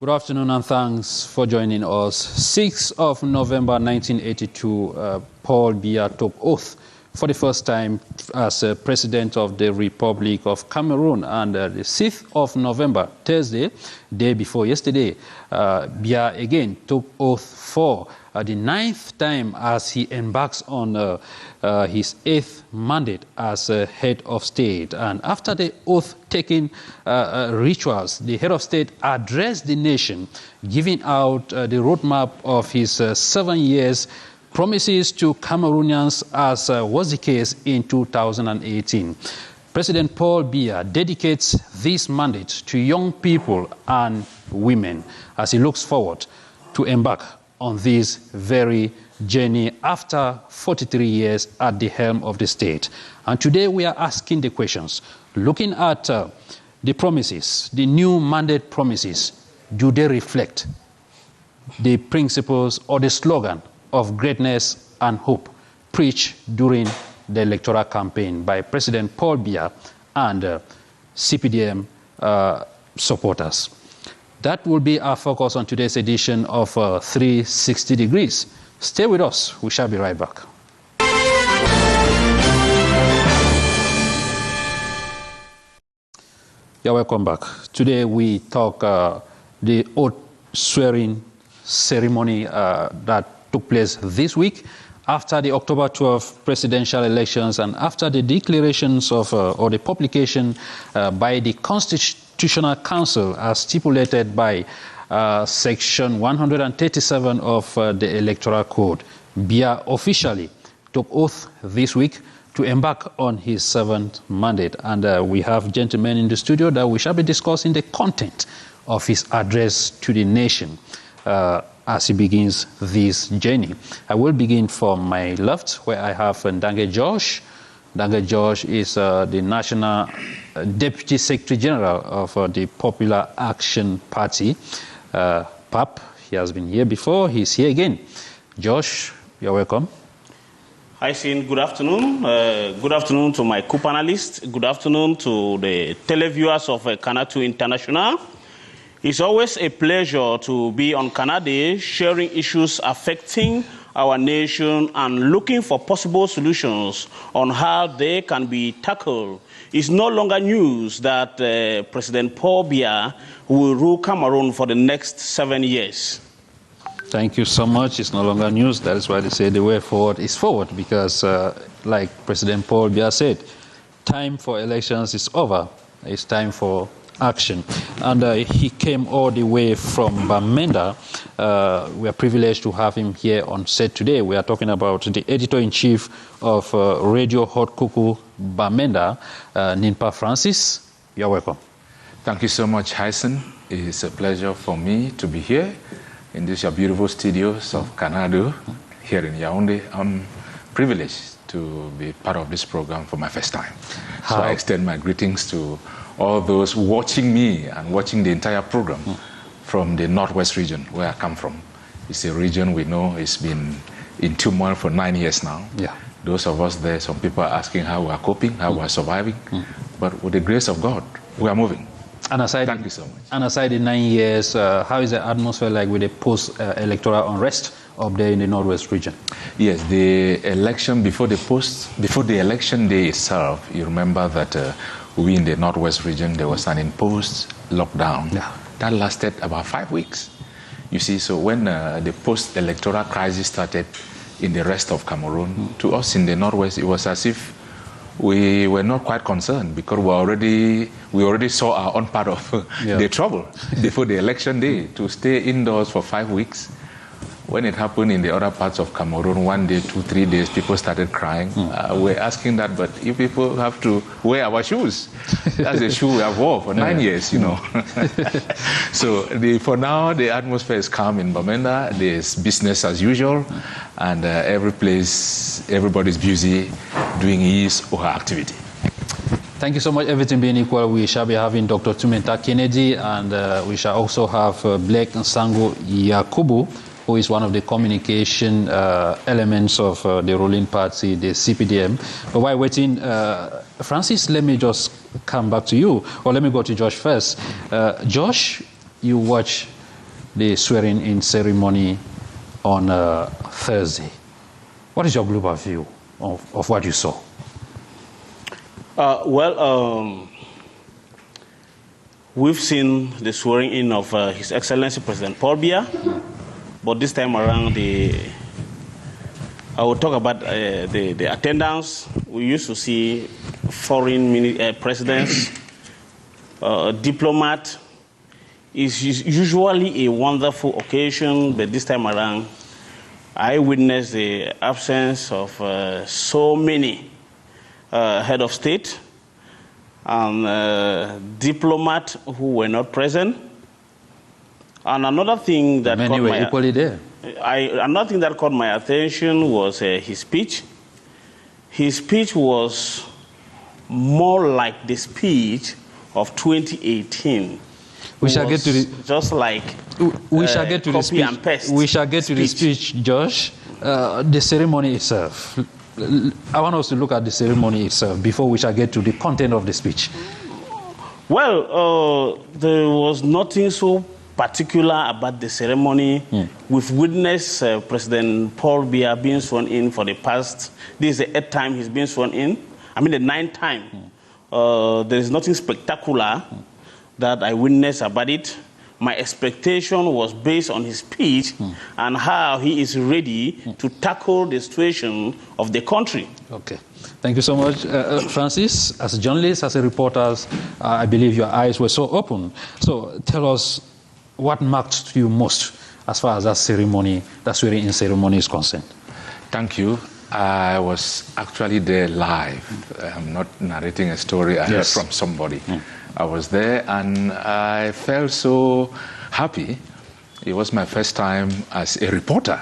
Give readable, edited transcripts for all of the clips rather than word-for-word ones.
Good afternoon and thanks for joining us. 6th of November 1982, Paul Biya took oath for the first time as President of the Republic of Cameroon. And the 6th of November, Thursday, day before yesterday, Biya again took oath for the 9th time as he embarks on his 8th mandate as head of state. And after the oath-taking rituals, the head of state addressed the nation, giving out the roadmap of his 7 years promises to Cameroonians, as was the case in 2018. President Paul Biya dedicates this mandate to young people and women as he looks forward to embark on this very journey after 43 years at the helm of the state. And today we are asking the questions, looking at the promises, the new mandate promises. Do they reflect the principles or the slogan of greatness and hope preached during the electoral campaign by President Paul Biya and CPDM supporters? That will be our focus on today's edition of 360 Degrees. Stay with us. We shall be right back. Yeah, welcome back. Today we talk the oath swearing ceremony that took place this week after the October 12 presidential elections and after the declarations of or the publication by the Constitutional Council as stipulated by Section 137 of the Electoral Code. Biya officially took oath this week to embark on his 7th mandate. And we have gentlemen in the studio that we shall be discussing the content of his address to the nation as he begins this journey. I will begin from my left, where I have Ndange Josh. Ndange Josh is the National Deputy Secretary General of the Popular Action Party, PAP. He has been here before. He's here again. Josh, you're welcome. Hi, Sin. Good afternoon. Good afternoon to my co-panelists. Good afternoon to the televiewers of Canal International. It's always a pleasure to be on Canada, sharing issues affecting our nation and looking for possible solutions on how they can be tackled. It's no longer news that President Paul Biya will rule Cameroon for the next 7 years. Thank you so much. It's no longer news. That is why they say the way forward is forward, because like President Paul Biya said, time for elections is over. It's time for action. And he came all the way from Bamenda. We are privileged to have him here on set today. We are talking about the editor-in-chief of Radio Hot Cuckoo Bamenda, Ninpa Francis. You're welcome. Thank you so much, Hyncenth. It's a pleasure for me to be here in these beautiful studios of Canada here in Yaoundé. I'm privileged to be part of this program for my first time. So I extend my greetings to all those watching me and watching the entire program from the Northwest region where I come from. It's a region we know has been in turmoil for 9 years now. Yeah. Those of us there, some people are asking how we are coping, how we are surviving. But with the grace of God, we are moving. And aside, thank you so much. And aside the 9 years, how is the atmosphere like with the post-electoral unrest up there in the Northwest region? Yes, the election before the election day itself, you remember that we in the Northwest region, there was an imposed lockdown that lasted about 5 weeks. You see, so when the post-electoral crisis started in the rest of Cameroon, to us in the Northwest, it was as if we were not quite concerned, because we already saw our own part of the trouble before the election day, to stay indoors for 5 weeks. When it happened in the other parts of Cameroon, 1 day, 2, 3 days, people started crying. We're asking that, but you people have to wear our shoes. That's the shoe we have worn for 9 years, you know. So for now, the atmosphere is calm in Bamenda. There's business as usual, and everybody's busy doing his or her activity. Thank you so much. Everything being equal, we shall be having Dr. Tumenta Kennedy, and we shall also have Blake Nsango Yakubu, who is one of the communication elements of the ruling party, the CPDM. But while waiting, Francis, let me just come back to you, or let me go to Josh first. Josh, you watch the swearing-in ceremony on Thursday. What is your global view of what you saw? We've seen the swearing-in of His Excellency President Paul Biya, but this time around, I will talk about the attendance. We used to see foreign presidents, diplomat. It's usually a wonderful occasion, but this time around, I witnessed the absence of so many head of state and diplomats who were not present. And another thing that many were equally there. Another thing that caught my attention was his speech. His speech was more like the speech of 2018. We shall get to the just like we shall get to the speech. And paste we shall get to the speech, Josh. The ceremony itself. I want us to look at the ceremony itself before we shall get to the content of the speech. Well, there was nothing so particular about the ceremony. We've witnessed President Paul Biya being sworn in for the past. This is the 8th time he's been sworn in. I mean, the 9th time. There is nothing spectacular that I witnessed about it. My expectation was based on his speech and how he is ready to tackle the situation of the country. Okay. Thank you so much, Francis. As a journalist, as a reporter, I believe your eyes were so open. So tell us what marked you most as far as that ceremony, that swearing-in ceremony is concerned. Thank you. I was actually there live. I'm not narrating a story I heard from somebody. I was there and I felt so happy. It was my first time as a reporter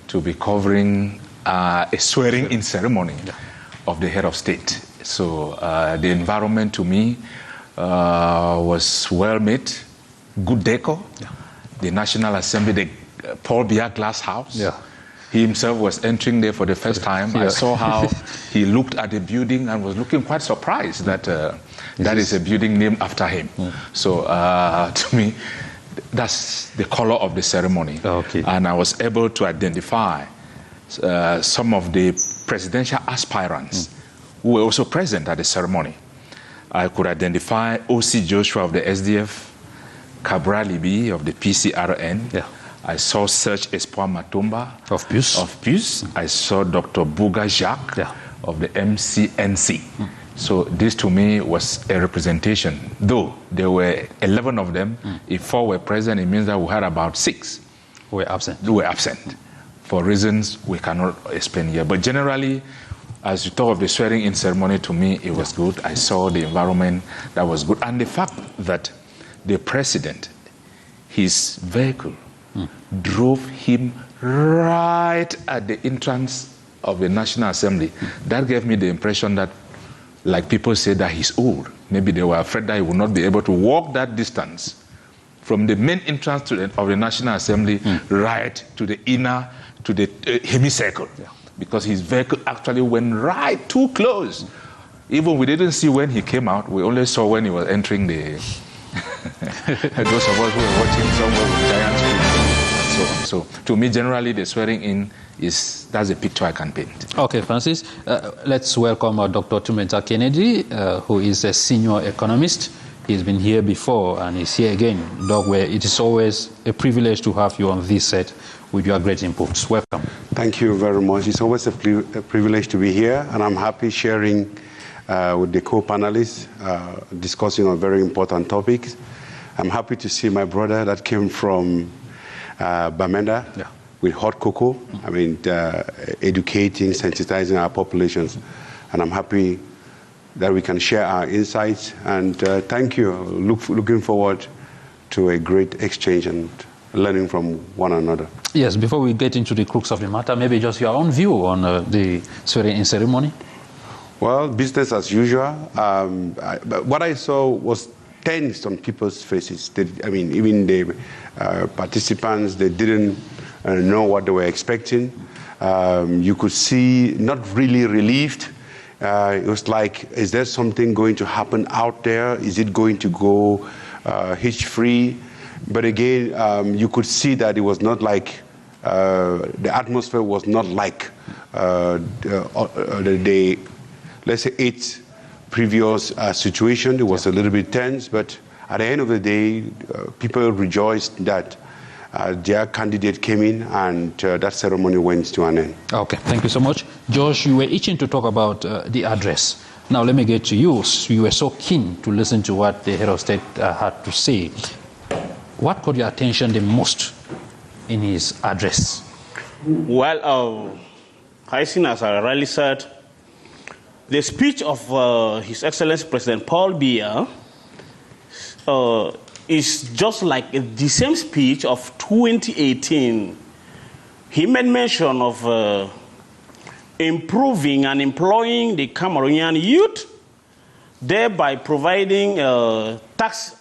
to be covering a swearing-in ceremony of the head of state. So the environment to me was well made, good decor. The National Assembly, the Paul Biya Glass House. He himself was entering there for the first time. I saw how he looked at the building and was looking quite surprised that that is a building named after him. So to me, that's the color of the ceremony. And I was able to identify some of the presidential aspirants who were also present at the ceremony. I could identify O.C. Joshua of the SDF, Cabral Libi of the PCRN. I saw Serge Espoir Matumba of PUS. I saw Dr. Bouga Jacques of the MCNC. So this to me was a representation. Though there were 11 of them, if 4 were present, it means that we had about 6 who were absent. For reasons we cannot explain here. But generally, as you talk of the swearing-in ceremony, to me it was good. I saw the environment that was good. And the fact that the president, his vehicle, drove him right at the entrance of the National Assembly. That gave me the impression that, like people say, that he's old. Maybe they were afraid that he would not be able to walk that distance from the main entrance of the National Assembly right to the inner, to the hemicycle. Because his vehicle actually went right too close. Even we didn't see when he came out, we only saw when he was entering the... Those of us who were watching somewhere with giant screens. So to me, generally, the swearing-in that's a picture I can paint. Okay, Francis. Let's welcome Dr. Tumeta Kennedy, who is a senior economist. He's been here before and he's here again. Dogware, it is always a privilege to have you on this set with your great inputs. Welcome. Thank you very much. It's always a privilege to be here, and I'm happy sharing with the co-panelists, discussing on very important topics. I'm happy to see my brother that came from Bamenda with hot cocoa. I mean, educating, sensitizing our populations. And I'm happy that we can share our insights. And thank you. Looking forward to a great exchange and learning from one another. Yes, before we get into the crux of the matter, maybe just your own view on the swearing-in ceremony. Well, business as usual. What I saw was tense on people's faces. Even the participants, they didn't know what they were expecting. You could see not really relieved. It was like, is there something going to happen out there? Is it going to go hitch-free? But again, you could see that it was not like, the atmosphere was not like the let's say, 8 previous situation. It was a little bit tense, but at the end of the day, people rejoiced that their candidate came in, and that ceremony went to an end. Okay, thank you so much. Josh, you were itching to talk about the address. Now let me get to you. You were so keen to listen to what the head of state had to say. What caught your attention the most in his address? Well, Hyncenth, as I rightly said, the speech of His Excellency President Paul Biya is just like the same speech of 2018. He made mention of improving and employing the Cameroonian youth, thereby providing tax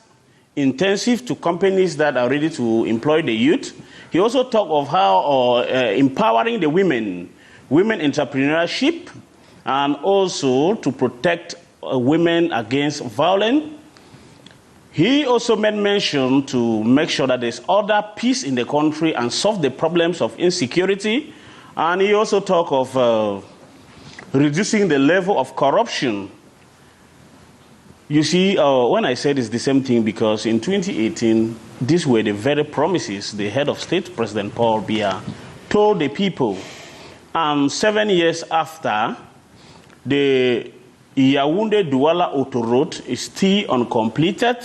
intensive to companies that are ready to employ the youth. He also talked of how empowering the women entrepreneurship, and also to protect women against violence. He also made mention to make sure that there's order, peace in the country, and solve the problems of insecurity. And he also talked of reducing the level of corruption. You see, when I said it's the same thing, because in 2018, these were the very promises the head of state, President Paul Biya, told the people. And 7 years after, the Yaoundé-Douala Autoroute is still uncompleted.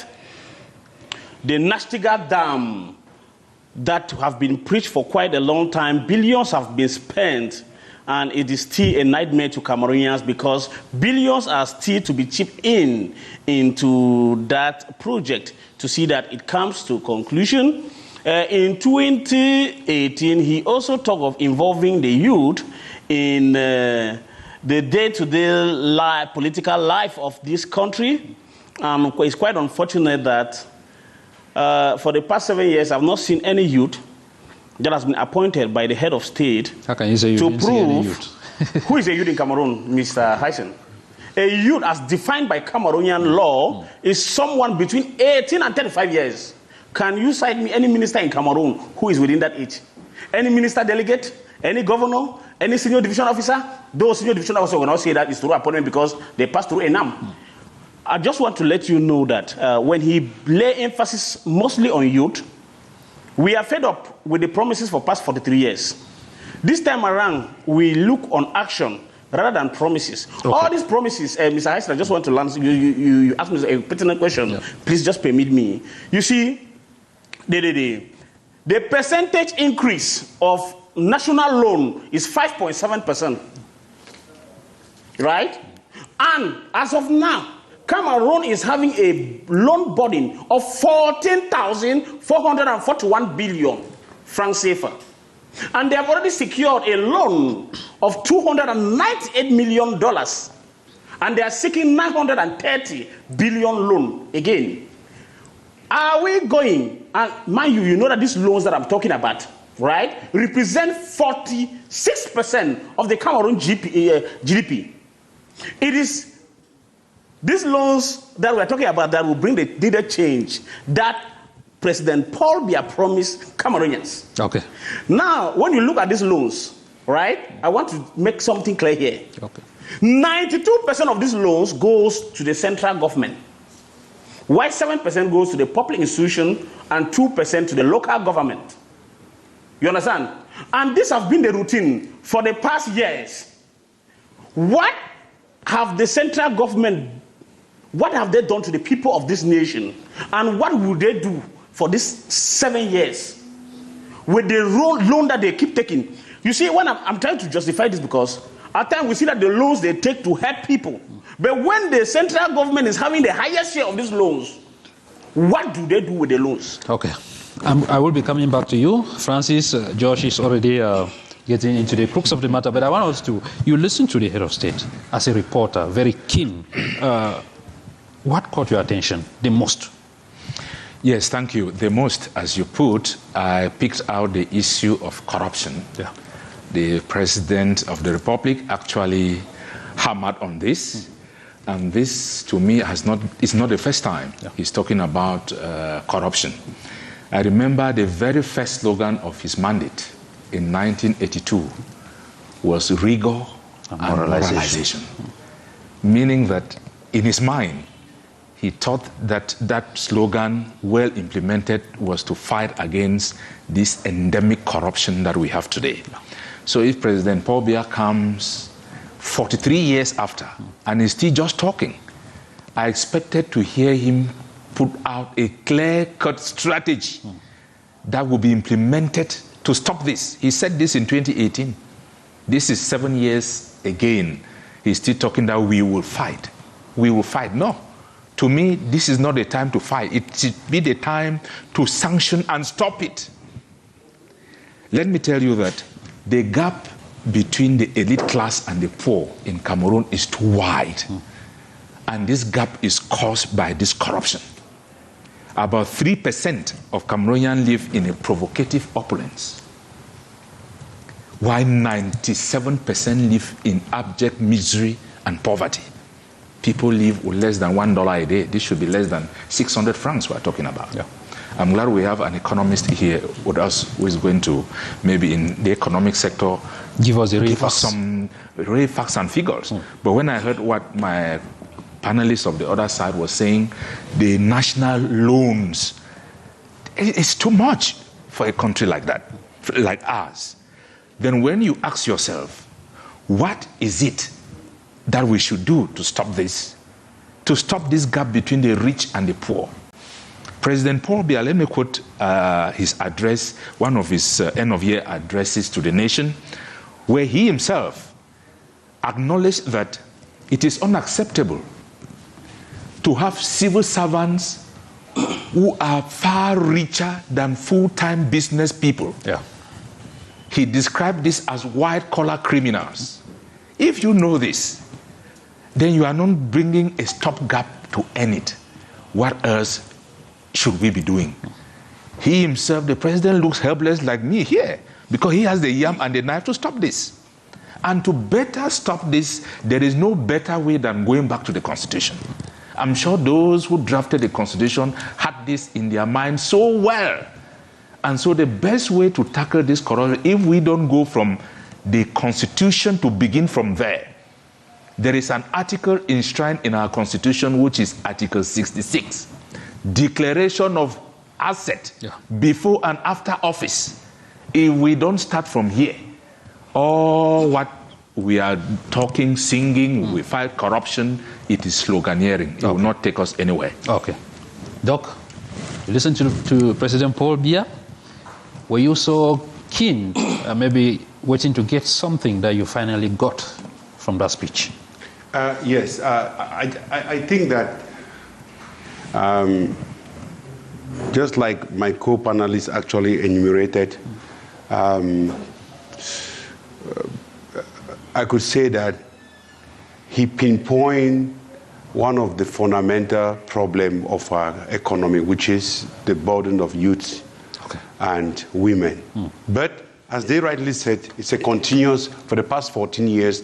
The Nastiga Dam that have been preached for quite a long time, billions have been spent, and it is still a nightmare to Cameroonians because billions are still to be chipped into that project to see that it comes to conclusion. In 2018, he also talked of involving the youth in the day-to-day political life of this country. It's quite unfortunate that for the past 7 years, I've not seen any youth that has been appointed by the head of state How can you say you didn't see any youth? Who is a youth in Cameroon, Mr. Hyncenth? A youth, as defined by Cameroonian law, is someone between 18 and 35 years. Can you cite me any minister in Cameroon who is within that age? Any minister delegate, any governor, any senior division officer? Those senior division officers will not say that it's through appointment because they pass through ENAM. I just want to let you know that when he lay emphasis mostly on youth, we are fed up with the promises for past 43 years. This time around, we look on action rather than promises. Okay. All these promises, Mr. Hyncenth, I just want to answer. You asked me a pertinent question. Yeah. Please just permit me. You see, the percentage increase of national loan is 5.7%. Right? And as of now, Cameroon is having a loan burden of 14,441 billion francs CFA. And they have already secured a loan of $298 million. And they are seeking 930 billion loan again. Are we going, and mind you, you know that these loans that I'm talking about, right, represent 46% of the Cameroon GDP. It is these loans that we're talking about that will bring the needed change that President Paul Biya promised Cameroonians. Okay. Now, when you look at these loans, right, I want to make something clear here. Okay. 92% of these loans goes to the central government, while 7% goes to the public institution and 2% to the local government. You understand? And this has been the routine for the past years. What have the central government, what have they done to the people of this nation? And what will they do for these 7 years with the loan that they keep taking? You see, when I'm trying to justify this because at times we see that the loans they take to help people. But when the central government is having the highest share of these loans, what do they do with the loans? Okay. I will be coming back to you. Francis, Josh is already getting into the crux of the matter, but I want us to, you listen to the head of state as a reporter, very keen. What caught your attention the most? Yes, thank you. The most, as you put, I picked out the issue of corruption. Yeah. The President of the Republic actually hammered on this. And this, to me, is not the first time he's talking about corruption. I remember the very first slogan of his mandate in 1982 was rigor and moralization. Meaning that in his mind, he thought that that slogan, well implemented, was to fight against this endemic corruption that we have today. So if President Paul Biya comes 43 years after and is still just talking, I expected to hear him put out a clear-cut strategy that will be implemented to stop this. He said this in 2018. This is 7 years again. He's still talking that we will fight. We will fight. No. To me, this is not the time to fight. It should be the time to sanction and stop it. Let me tell you that the gap between the elite class and the poor in Cameroon is too wide. And this gap is caused by this corruption. About 3% of Cameroonians live in a provocative opulence, while 97% live in abject misery and poverty. People live with less than $1 a day. This should be less than 600 francs we're talking about. Yeah. I'm glad we have an economist here with us who is going to, maybe in the economic sector, give us some real facts and figures. But when I heard what my panelists of the other side was saying, the national loans, it's too much for a country like that, like ours. Then when you ask yourself, what is it that we should do to stop this gap between the rich and the poor? President Paul Biya, let me quote his address, one of his end-of-year addresses to the nation, where he himself acknowledged that it is unacceptable to have civil servants who are far richer than full-time business people. Yeah. He described this as white-collar criminals. If you know this, then you are not bringing a stopgap to end it. What else should we be doing? He himself, the president, looks helpless like me here because he has the yam and the knife to stop this. And to better stop this, there is no better way than going back to the Constitution. I'm sure those who drafted the Constitution had this in their mind so well. And so the best way to tackle this corruption, if we don't go from the Constitution to begin from there, there is an article enshrined in our Constitution, which is Article 66, Declaration of Asset before and after office. If we don't start from here, all what we are talking, singing, we fight corruption, it is sloganeering. It will not take us anywhere. Okay. Doc, you listen to President Paul Biya. Were you so keen, maybe waiting to get something that you finally got from that speech? Yes. I think that just like my co-panelists actually enumerated, I could say that he pinpointed one of the fundamental problems of our economy, which is the burden of youth and women. But as they rightly said, it's a continuous, for the past 14 years,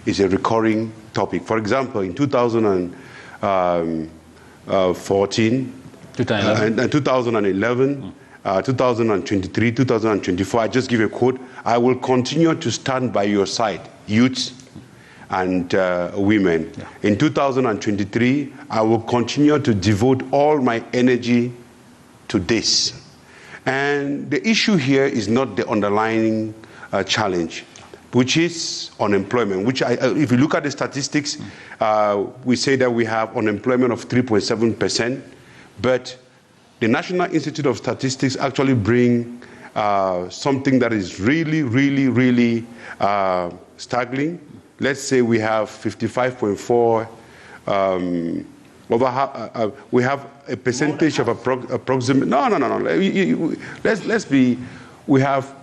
it's a recurring topic. For example, in 2014, 2011, 2023, 2024, I just give a quote, I will continue to stand by your side, youth and women. Yeah. In 2023, I will continue to devote all my energy to this. And the issue here is not the underlying challenge, which is unemployment, which if you look at the statistics, we say that we have unemployment of 3.7%, but the National Institute of Statistics actually bring something that is really staggering. Let's say we have 55.4, we have a percentage of approximate, we have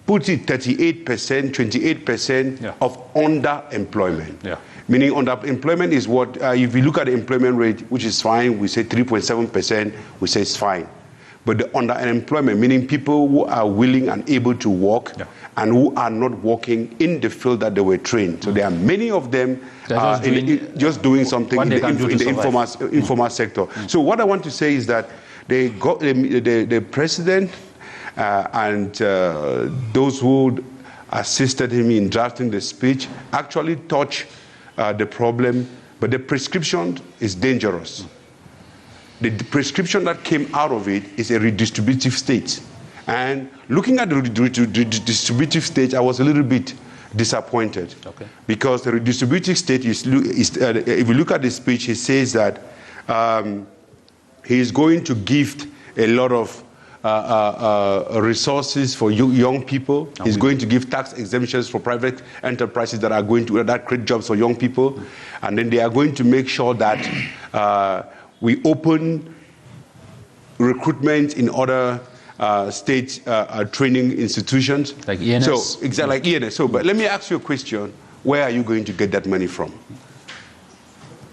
put it 38%, 28% of underemployment. Yeah. Meaning underemployment is what, if you look at the employment rate, which is fine, we say 3.7%, we say it's fine. But the underemployment, meaning people who are willing and able to work and who are not working in the field that they were trained. So there are many of them just doing something in the informal sector. So what I want to say is that the president and those who assisted him in drafting the speech actually touch the problem, but the prescription is dangerous. The prescription that came out of it is a redistributive state. And looking at the redistributive state, I was a little bit disappointed. Okay. Because the redistributive state is if you look at the speech, he says that he is going to gift a lot of resources for young people. He's going to give tax exemptions for private enterprises that are going to create jobs for young people. And then they are going to make sure that we open recruitment in other state training institutions. Like ENS? So, exactly, like ENS. So, but let me ask you a question. Where are you going to get that money from?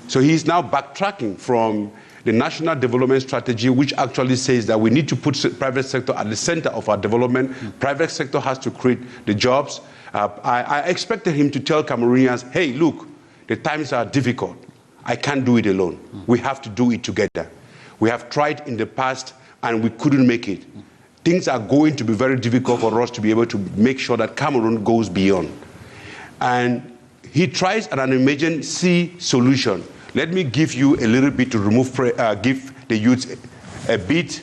So he's now backtracking from the National Development Strategy, which actually says that we need to put private sector at the center of our development. Private sector has to create the jobs. I expected him to tell Cameroonians, hey, look, the times are difficult. I can't do it alone. We have to do it together. We have tried in the past and we couldn't make it. Things are going to be very difficult for us to be able to make sure that Cameroon goes beyond. And he tries an emergency solution. Let me give you a little bit to remove, give the youth a bit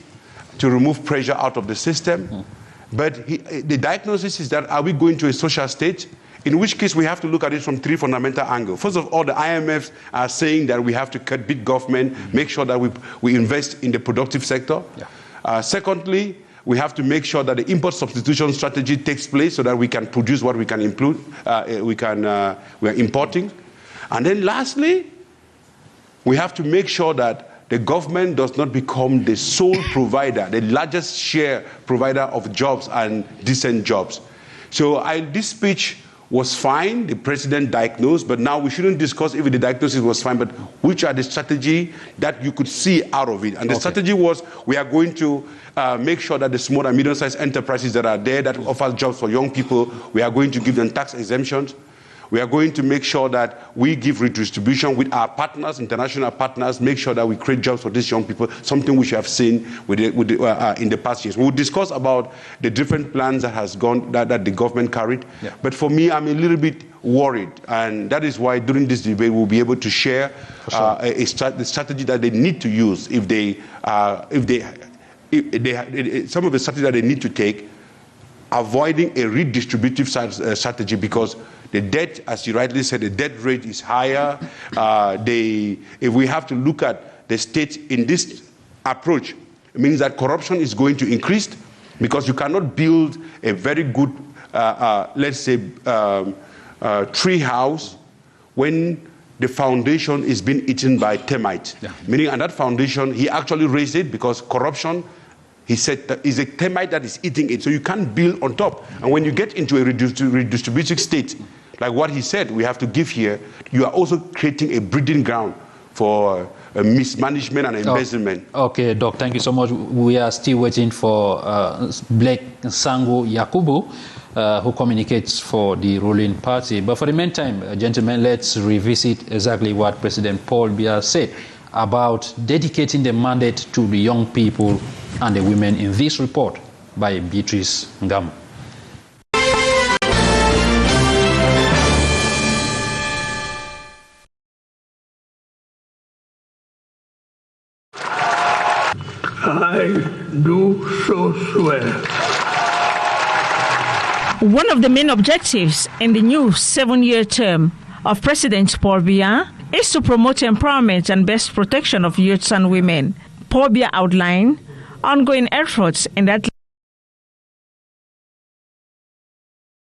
to remove pressure out of the system. But the diagnosis is that, are we going to a social state? In which case, we have to look at it from three fundamental angles. First of all, the IMFs are saying that we have to cut big government, make sure that we invest in the productive sector. Yeah. Secondly, we have to make sure that the import substitution strategy takes place so that we can produce what we can include, we are importing. And then lastly, we have to make sure that the government does not become the sole provider, the largest share provider of jobs and decent jobs. So this speech was fine, the president diagnosed, but now we shouldn't discuss if the diagnosis was fine, but which are the strategy that you could see out of it. And the strategy was, we are going to make sure that the small and medium-sized enterprises that are there that offer jobs for young people, we are going to give them tax exemptions. We are going to make sure that we give redistribution with our partners, international partners, make sure that we create jobs for these young people, something which we have seen in the past years. We'll discuss about the different plans that has gone, that the government carried. Yeah. But for me, I'm a little bit worried. And that is why during this debate, we'll be able to share the strategy that they need to use some of the strategy that they need to take, avoiding a redistributive strategy, because the debt, as you rightly said, the debt rate is higher. If we have to look at the state in this approach, it means that corruption is going to increase, because you cannot build a very good, let's say, tree house when the foundation is being eaten by termites. Yeah. Meaning, and that foundation, he actually raised it because corruption, he said, that is a termite that is eating it. So you can't build on top. And when you get into a redistributive state, like what he said, we have to give here, you are also creating a breeding ground for mismanagement and embezzlement. Okay, Doc, thank you so much. We are still waiting for Blake Sango Yakubu, who communicates for the ruling party. But for the meantime, gentlemen, let's revisit exactly what President Paul Biya said about dedicating the mandate to the young people and the women in this report by Beatrice Ngam. I do so swear. One of the main objectives in the new 7-year term of President Paul Biya is to promote empowerment and best protection of youths and women. Paul Biya outlined ongoing efforts in that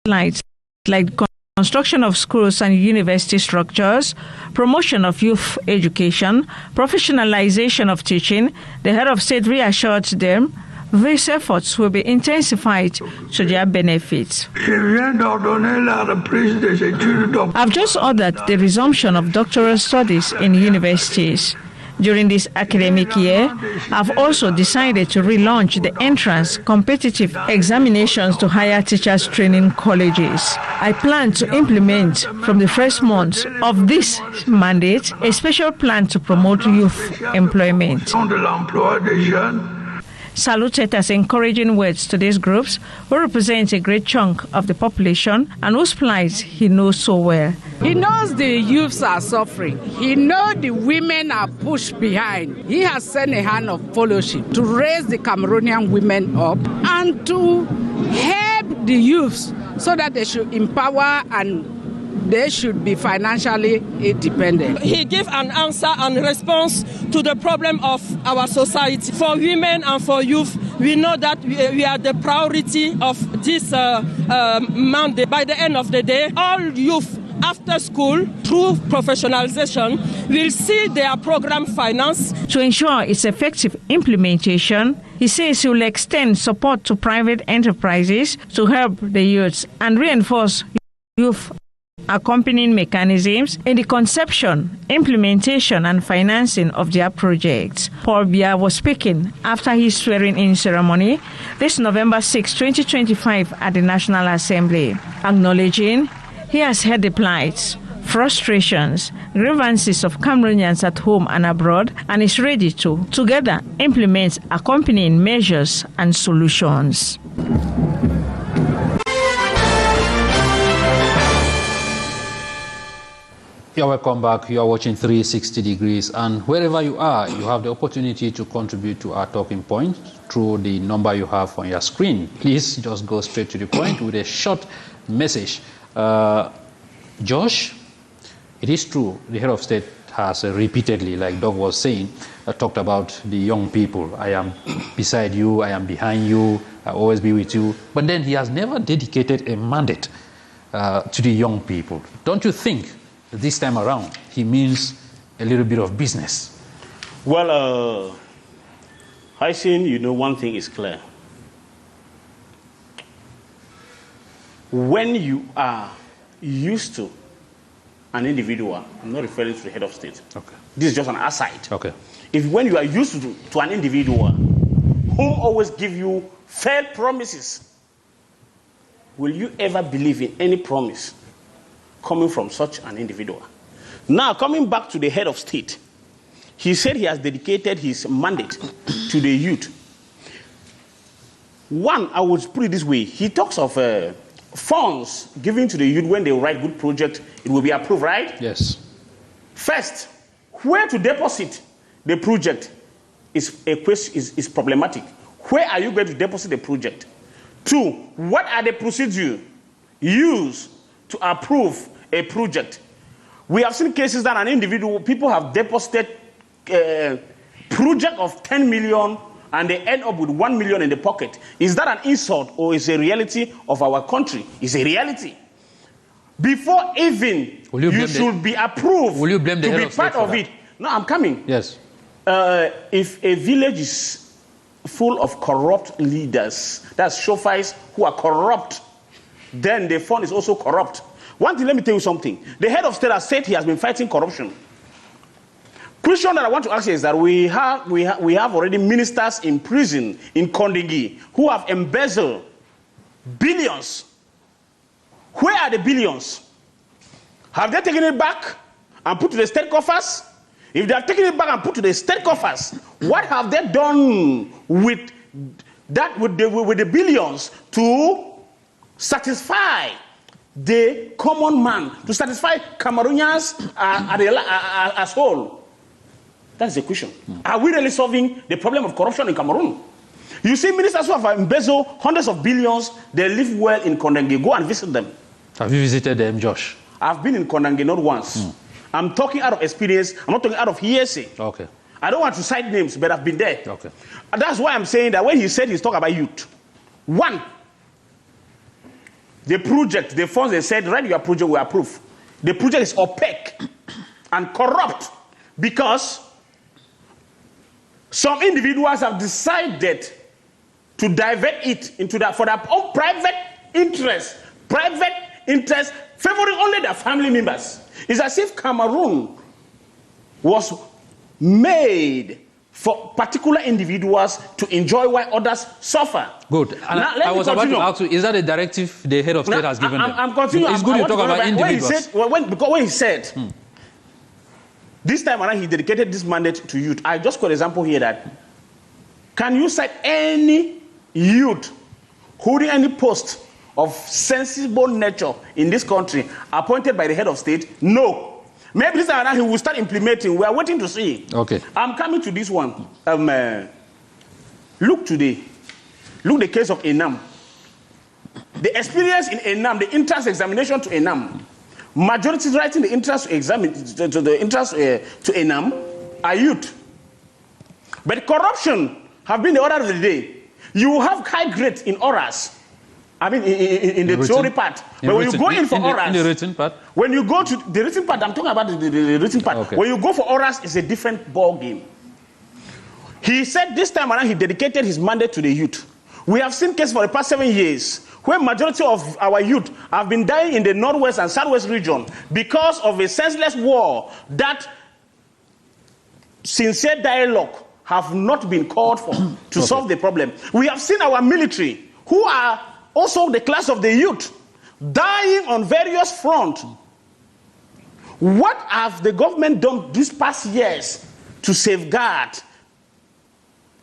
light, like construction of schools and university structures, promotion of youth education, professionalization of teaching. The head of state reassured them these efforts will be intensified to their benefit. I've just ordered the resumption of doctoral studies in universities. During this academic year, I've also decided to relaunch the entrance competitive examinations to higher teachers training colleges. I plan to implement from the first month of this mandate a special plan to promote youth employment. saluted as encouraging words to these groups, who represent a great chunk of the population and whose plight he knows so well. He knows the youths are suffering. He knows the women are pushed behind. He has sent a hand of fellowship to raise the Cameroonian women up and to help the youths so that they should empower and they should be financially independent. He gave an answer and response to the problem of our society. For women and for youth, we know that we are the priority of this mandate. By the end of the day, all youth after school, through professionalization, will see their program financed. To ensure its effective implementation, he says he will extend support to private enterprises to help the youths and reinforce youth accompanying mechanisms in the conception, implementation, and financing of their projects. Paul Biya was speaking after his swearing-in ceremony this November 6, 2025 at the National Assembly, acknowledging he has heard the plights, frustrations, grievances of Cameroonians at home and abroad, and is ready to, together, implement accompanying measures and solutions. You're welcome back. You are watching 360 Degrees, and wherever you are, you have the opportunity to contribute to our talking point through the number you have on your screen. Please just go straight to the point with a short message. Josh, it is true, the head of state has repeatedly, like Doug was saying, talked about the young people. I am beside you, I am behind you, I'll always be with you. But then he has never dedicated a mandate to the young people. Don't you think this time around he means a little bit of business? Well, Hyncenth, you know, one thing is clear. When you are used to an individual, I'm not referring to the head of state. Okay. This is just an aside. Okay. When you are used to an individual who always give you failed promises, will you ever believe in any promise coming from such an individual? Now, coming back to the head of state, he said he has dedicated his mandate to the youth. One, I would put it this way, he talks of funds given to the youth when they write good project, it will be approved, right? Yes. First, where to deposit the project is problematic. Where are you going to deposit the project? Two, what are the procedures used to approve a project? We have seen cases that an individual, people have deposited a project of 10 million and they end up with 1 million in the pocket. Is that an insult or is a reality of our country? It's a reality. Before even you should be approved will you blame the to be part of it. No, I'm coming. Yes. If a village is full of corrupt leaders, that's shofais who are corrupt, then the fund is also corrupt. One thing, let me tell you something. The head of state has said he has been fighting corruption. Question that I want to ask you is that we have already ministers in prison in Kondingi who have embezzled billions. Where are the billions? Have they taken it back and put to the state coffers? If they have taken it back and put to the state coffers, what have they done with that, with the billions to satisfy the common man, to satisfy Cameroonians as whole? That's the question. Are we really solving the problem of corruption in Cameroon? You see ministers who have embezzled hundreds of billions, they live well in Kondingi. Go and visit them. Have you visited them, Josh? I've been in Kondingi not once. I'm talking out of experience. I'm not talking out of hearsay. Okay. I don't want to cite names, but I've been there. Okay. And that's why I'm saying that when he said he's talking about youth, one, the project, the funds they said, write your project, we approve. The project is opaque and corrupt because some individuals have decided to divert it into that for their own private interest favoring only their family members. It's as if Cameroon was made for particular individuals to enjoy while others suffer. Good. And now, I was about to ask you, is that a directive the head of state has given them? I'm continuing. It's good to talk about individuals. When he said, this time around he dedicated this mandate to youth, I just got an example here that Can you cite any youth holding any post of sensible nature in this country appointed by the head of state? No. Maybe this time he will start implementing. We are waiting to see. Okay. I'm coming to this one. Look today. Look the case of Enam. The experience in Enam, the entrance examination to Enam, majority writing the entrance to Enam are youth. But corruption have been the order of the day. You have high grades in orals. I mean, in the theory part. But when you go in for orals, in the written part? When you go to the written part, I'm talking about the written part. Okay. When you go for orals, it's a different ball game. He said this time around he dedicated his mandate to the youth. We have seen cases for the past 7 years where majority of our youth have been dying in the northwest and southwest region because of a senseless war that sincere dialogue have not been called for to solve the problem. We have seen our military, who are also the class of the youth, dying on various fronts. What have the government done these past years to safeguard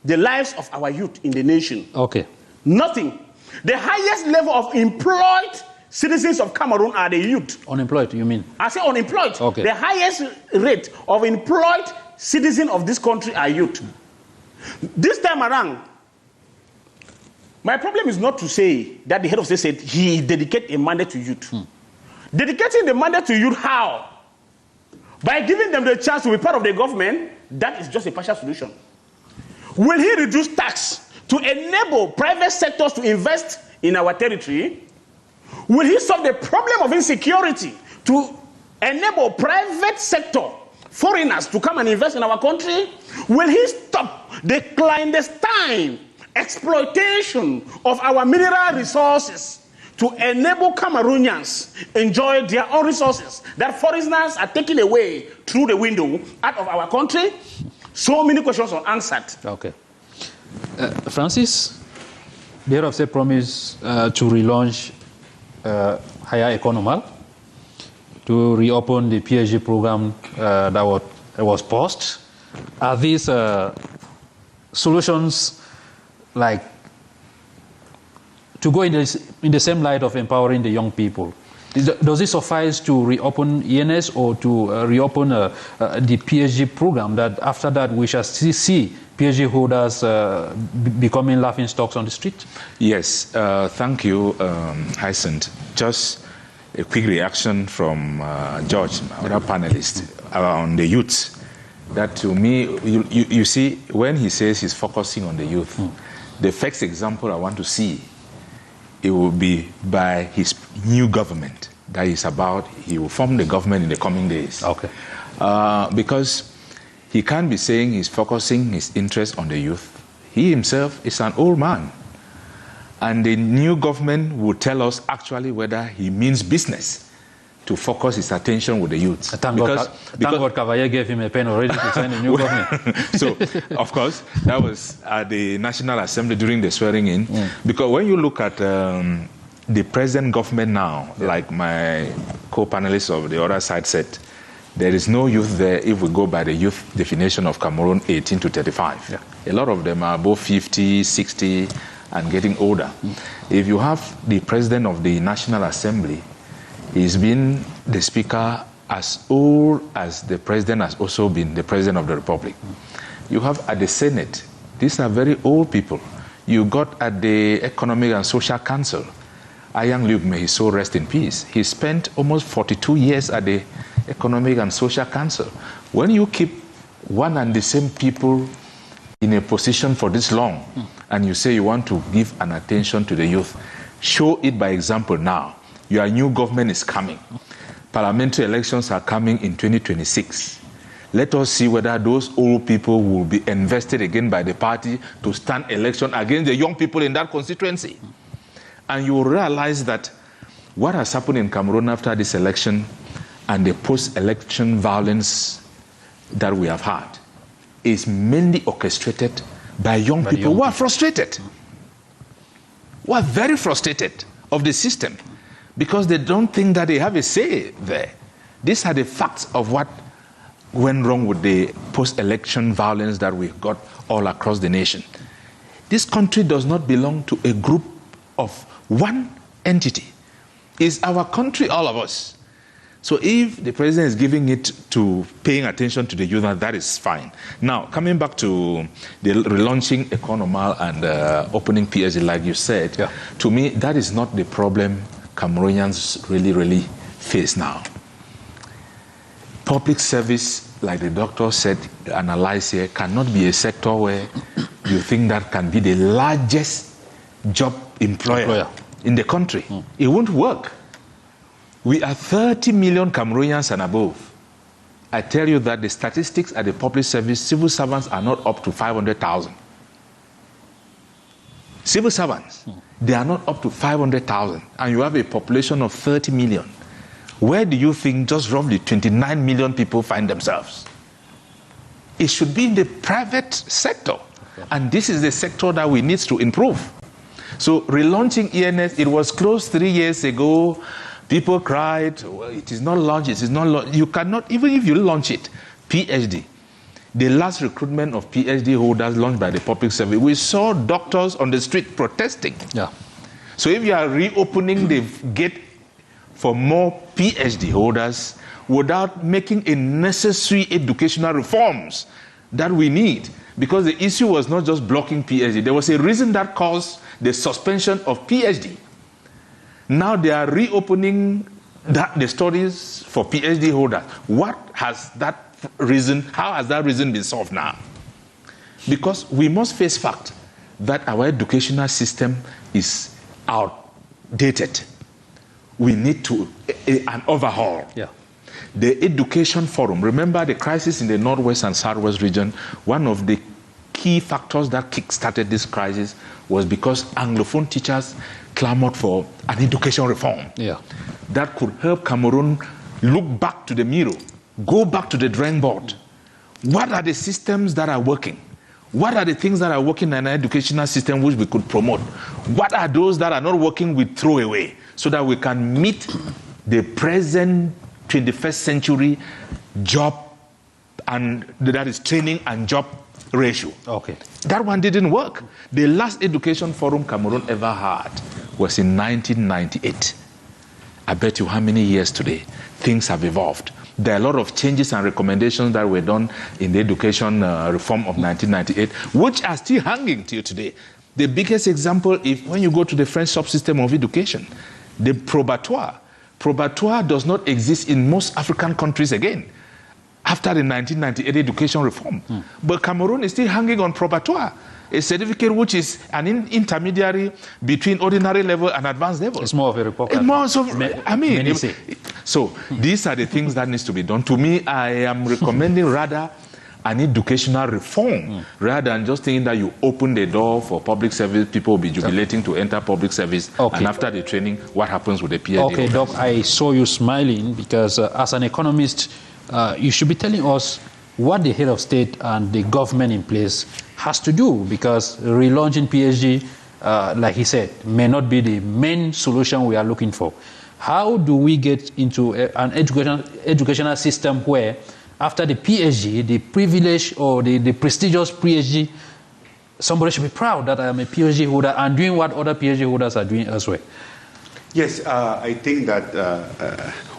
the lives of our youth in the nation? Okay. Nothing. The highest level of employed citizens of Cameroon are the youth. Unemployed, you mean? I say unemployed. Okay. The highest rate of employed citizens of this country are youth. This time around, my problem is not to say that the head of state said he dedicated a mandate to youth. Dedicating the mandate to youth, how? By giving them the chance to be part of the government, that is just a partial solution. Will he reduce tax to enable private sectors to invest in our territory? Will he solve the problem of insecurity to enable private sector, foreigners to come and invest in our country? Will he stop the clandestine exploitation of our mineral resources to enable Cameroonians enjoy their own resources that foreigners are taking away through the window out of our country? So many questions unanswered. Okay. Francis, the head of state promised to relaunch Higher Economal, to reopen the PhD program that was paused. Are these solutions like to go in the same light of empowering the young people? Does it suffice to reopen ENS or to reopen the PhD program, that after that we shall see PhD holders becoming laughing stocks on the street? Yes, thank you, Hyncenth. Just a quick reaction from George, my other panelist, on the youth. That to me, you see, when he says he's focusing on the youth, the first example I want to see, it will be by his new government that is about. He will form the government in the coming days. Okay. Because he can't be saying he's focusing his interest on the youth. He himself is an old man. And the new government will tell us actually whether he means business to focus his attention with the youth. Thank God Cavaillé gave him a pen already to sign a new government. So, of course, that was at the National Assembly during the swearing in. Because when you look at the present government now, like my co-panelists of the other side said, there is no youth there if we go by the youth definition of Cameroon, 18 to 35. Yeah. A lot of them are above 50, 60, and getting older. If you have the president of the National Assembly, he's been the speaker as old as the president has also been the president of the republic. You have at the Senate, these are very old people. You got at the Economic and Social Council, Ayang Luke, may his soul rest in peace. He spent almost 42 years at the Economic and Social Council. When you keep one and the same people in a position for this long, and you say you want to give an attention to the youth, show it by example now. Your new government is coming. Parliamentary elections are coming in 2026. Let us see whether those old people will be invested again by the party to stand election against the young people in that constituency. And you will realize that what has happened in Cameroon after this election and the post-election violence that we have had is mainly orchestrated by young people who are frustrated, who are very frustrated of the system, because they don't think that they have a say there. These are the facts of what went wrong with the post-election violence that we got all across the nation. This country does not belong to a group of one entity. It's our country, all of us. So if the president is giving it to paying attention to the youth, that is fine. Now, coming back to the relaunching Economal and opening PhD, like you said, to me, that is not the problem Cameroonians really face now. Public service, like the doctor said, analyzed here, cannot be a sector where you think that can be the largest job employer in the country. It won't work. We are 30 million Cameroonians and above. I tell you that the statistics at the public service, civil servants are not up to 500,000. Civil servants, they are not up to 500,000. And you have a population of 30 million. Where do you think just roughly 29 million people find themselves? It should be in the private sector. And this is the sector that we need to improve. So relaunching ENS, it was closed 3 years ago. People cried, well, it is not launched, it is not launched. You cannot, even if you launch it, PhD. The last recruitment of PhD holders launched by the public service, we saw doctors on the street protesting. So if you are reopening the gate for more PhD holders without making a necessary educational reforms that we need, because the issue was not just blocking PhD, there was a reason that caused the suspension of PhD. Now they are reopening the studies for PhD holders. What has that reason, how has that reason been solved now? Because we must face fact that our educational system is outdated. We need to an overhaul. The Education Forum, remember the crisis in the Northwest and Southwest region, one of the key factors that kick-started this crisis was because Anglophone teachers clamored for an education reform that could help Cameroon look back to the mirror, go back to the drawing board. What are the systems that are working? What are the things that are working in an educational system which we could promote? What are those that are not working, we throw away so that we can meet the present 21st century job, and that is training and job ratio. That one didn't work. The last education forum Cameroon ever had was in 1998. I bet you how many years today things have evolved. There are a lot of changes and recommendations that were done in the education reform of 1998, which are still hanging till today. The biggest example is when you go to the French subsystem of education, the probatoire. Probatoire does not exist in most African countries again after the 1998 education reform. But Cameroon is still hanging on probatoire, a certificate which is an intermediary between ordinary level and advanced level. It's more of a report. So these are the things that needs to be done. To me, I am recommending rather an educational reform rather than just thinking that you open the door for public service, people will be jubilating to enter public service, and after the training, what happens with the PhD? Okay, Doc, I saw you smiling because as an economist, you should be telling us what the head of state and the government in place has to do, because relaunching PhD, like he said, may not be the main solution we are looking for. How do we get into an educational system where after the PhD, the privilege or the prestigious PhD, somebody should be proud that I am a PhD holder and doing what other PhD holders are doing elsewhere? Yes, I think that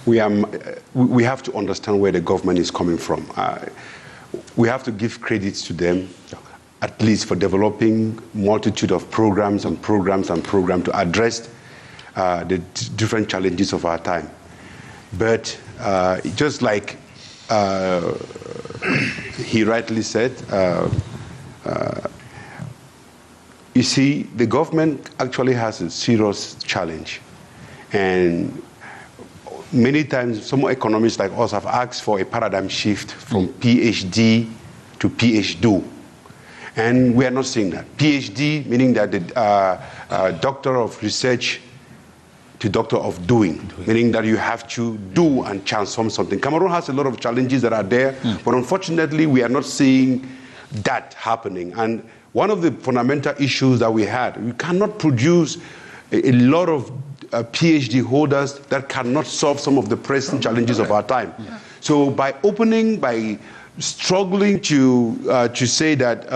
we have to understand where the government is coming from. We have to give credits to them, at least for developing multitude of programs and programs and programs to address the different challenges of our time. But just like he rightly said, you see, the government actually has a serious challenge. And many times, some economists like us have asked for a paradigm shift from PhD to PhD. And we are not seeing that. PhD, meaning that the doctor of research to doctor of doing, meaning that you have to do and transform something. Cameroon has a lot of challenges that are there, but unfortunately, we are not seeing that happening. And one of the fundamental issues that we had, we cannot produce a lot of PhD holders that cannot solve some of the pressing challenges of our time. So by opening, by struggling to say that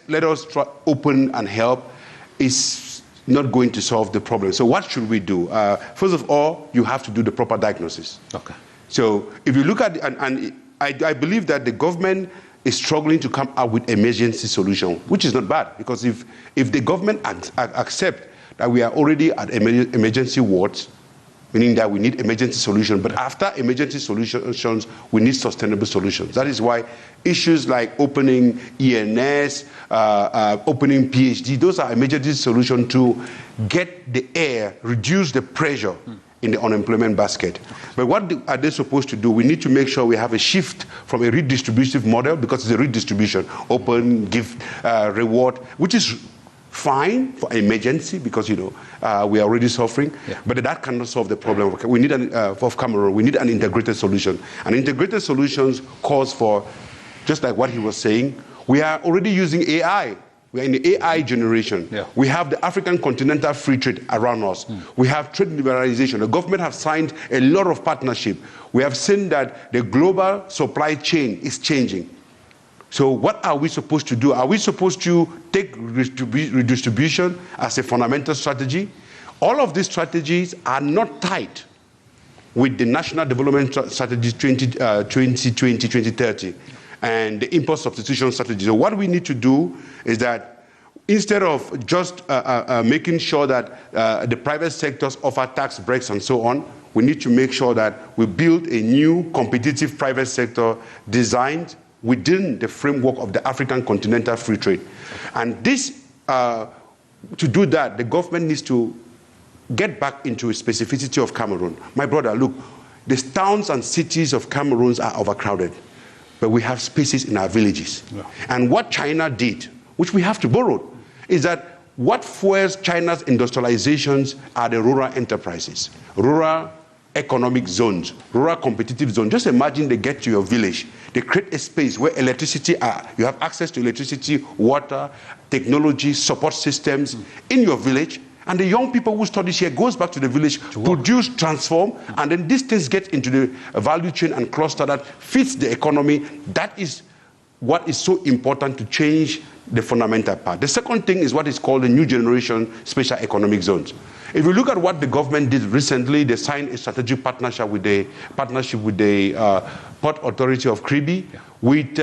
let us try open and help is not going to solve the problem. So what should we do? First of all, you have to do the proper diagnosis. Okay. So if you look at, and I believe that the government is struggling to come up with emergency solution, which is not bad, because if the government accept that we are already at emergency wards, meaning that we need emergency solutions, but after emergency solutions, we need sustainable solutions. That is why issues like opening ENS, opening PhD, those are emergency solutions to get the air, reduce the pressure in the unemployment basket. But what are they supposed to do? We need to make sure we have a shift from a redistributive model, because it's a redistribution, open, give, reward, which is fine for emergency, because we are already suffering, but that cannot solve the problem. We need for Cameroon, we need an integrated solution. And integrated solutions calls for, just like what he was saying, we are already using AI. We are in the AI generation. Yeah. We have the African continental free trade around us. We have trade liberalization. The government have signed a lot of partnership. We have seen that the global supply chain is changing. So what are we supposed to do? Are we supposed to take redistribution as a fundamental strategy? All of these strategies are not tied with the National Development Strategy 2020-2030 and the import substitution strategy. So what we need to do is that instead of just making sure that the private sectors offer tax breaks and so on, we need to make sure that we build a new competitive private sector designed within the framework of the African continental free trade. And this, to do that, the government needs to get back into a specificity of Cameroon. My brother, look, the towns and cities of Cameroon are overcrowded, but we have spaces in our villages. Yeah. And what China did, which we have to borrow, is that what fuels China's industrializations are the rural enterprises, rural economic zones, rural competitive zones. Just imagine they get to your village. They create a space where electricity are. You have access to electricity, water, technology, support systems in your village. And the young people who study here goes back to the village, produce, transform, and then these things get into the value chain and cluster that fits the economy. That is what is so important to change the fundamental part. The second thing is what is called the new generation special economic zones. If you look at what the government did recently, they signed a strategic partnership with the Port Authority of Kribi, with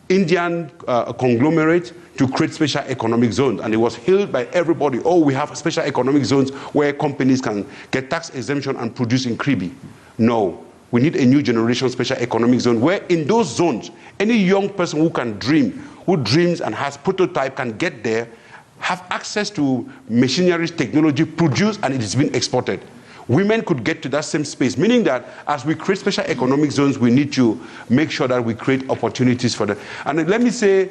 Indian conglomerate to create special economic zones. And it was hailed by everybody. Oh, we have special economic zones where companies can get tax exemption and produce in Kribi. No. We need a new generation special economic zone where in those zones, any young person who can dream, who dreams and has prototype can get there, have access to machinery, technology, produce, and it is being exported. Women could get to that same space, meaning that as we create special economic zones, we need to make sure that we create opportunities for them. And let me say,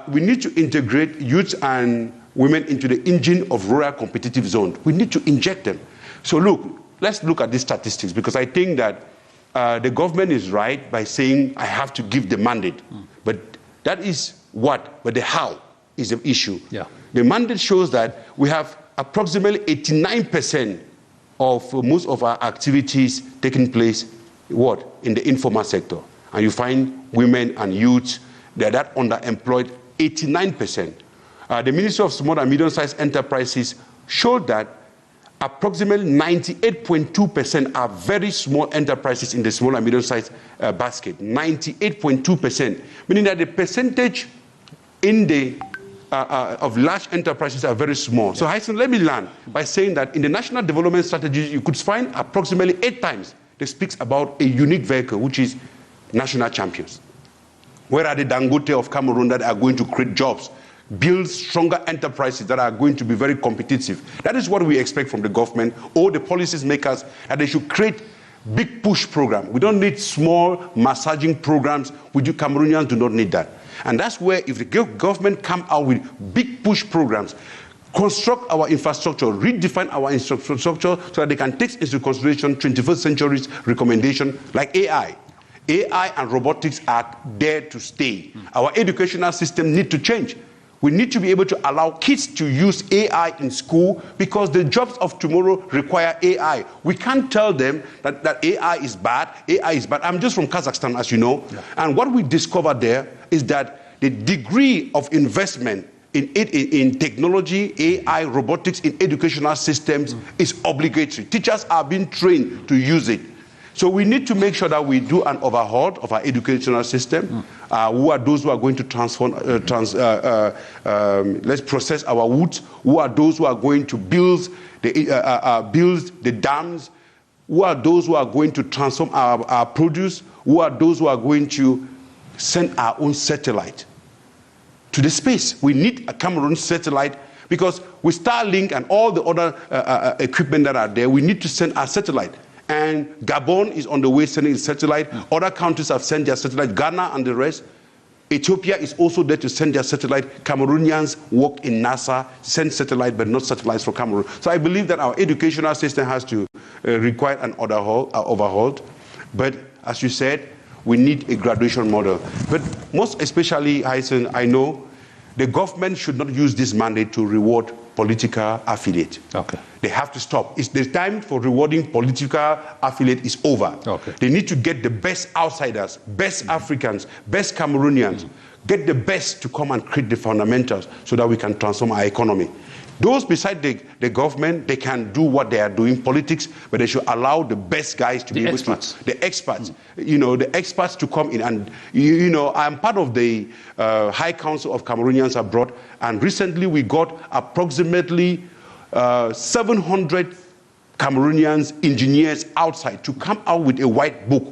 we need to integrate youth and women into the engine of rural competitive zones. We need to inject them. So look, let's look at these statistics, because I think that the government is right by saying, I have to give the mandate. But that is what, but the how is the issue. Yeah. The mandate shows that we have approximately 89% of most of our activities taking place, what? In the informal sector. And you find women and youth, they're that underemployed, 89%. The Ministry of Small and Medium-Sized Enterprises showed that approximately 98.2% are very small enterprises in the small and medium-sized basket. 98.2%, meaning that the percentage in the of large enterprises are very small. So Hyncenth, let me learn by saying that in the National Development Strategy, you could find approximately 8 times that speaks about a unique vehicle, which is national champions. Where are the Dangote of Cameroon that are going to create jobs, build stronger enterprises that are going to be very competitive? That is what we expect from the government or the policies makers, that they should create big push program. We don't need small massaging programs. Cameroonians do not need that. And that's where if the government come out with big push programs, construct our infrastructure, redefine our infrastructure so that they can take into consideration 21st century's recommendation like AI. AI and robotics are there to stay. Our educational system need to change. We need to be able to allow kids to use AI in school because the jobs of tomorrow require AI. We can't tell them that AI is bad. AI is bad. I'm just from Kazakhstan, as you know. Yeah. And what we discovered there is that the degree of investment in technology, AI, robotics, in educational systems is obligatory. Teachers are being trained to use it. So we need to make sure that we do an overhaul of our educational system. Who are those who are going to let's process our woods? Who are those who are going to build the dams? Who are those who are going to transform our produce? Who are those who are going to send our own satellite to the space? We need a Cameroon satellite because with Starlink and all the other equipment that are there, we need to send our satellite. And Gabon is on the way sending its satellite. Other countries have sent their satellite, Ghana and the rest. Ethiopia is also there to send their satellite. Cameroonians work in NASA, send satellite, but not satellites for Cameroon. So I believe that our educational system has to require an overhaul. But as you said, we need a graduation model. But most especially, Hyncenth, I know the government should not use this mandate to reward political affiliate. Okay. They have to stop. It's the time for rewarding political affiliate is over. Okay. They need to get the best outsiders, best Africans, best Cameroonians, get the best to come and create the fundamentals so that we can transform our economy. Those beside the government, they can do what they are doing, politics, but they should allow the best guys to be able to, the experts, the experts to come in. And, I'm part of the High Council of Cameroonians Abroad, and recently we got approximately 700 Cameroonians, engineers outside to come out with a white book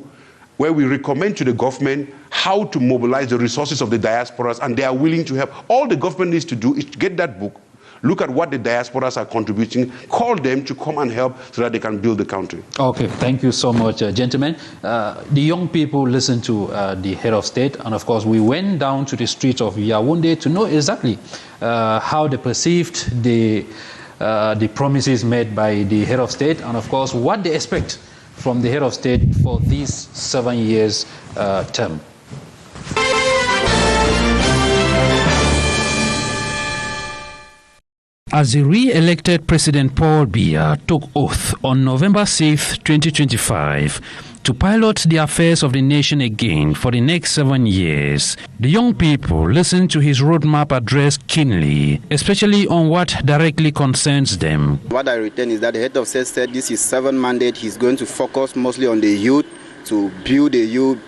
where we recommend to the government how to mobilize the resources of the diasporas, and they are willing to help. All the government needs to do is to get that book, look at what the diasporas are contributing, call them to come and help so that they can build the country. Okay, thank you so much, gentlemen. The young people listen to the head of state, and of course we went down to the streets of Yaoundé to know exactly how they perceived the promises made by the head of state, and of course what they expect from the head of state for these 7 years term. As the re-elected President Paul Biya took oath on November 6, 2025, to pilot the affairs of the nation again for the next 7 years, the young people listened to his roadmap address keenly, especially on what directly concerns them. What I retain is that the head of state said this is 7 mandate. He's going to focus mostly on the youth, to build the youth,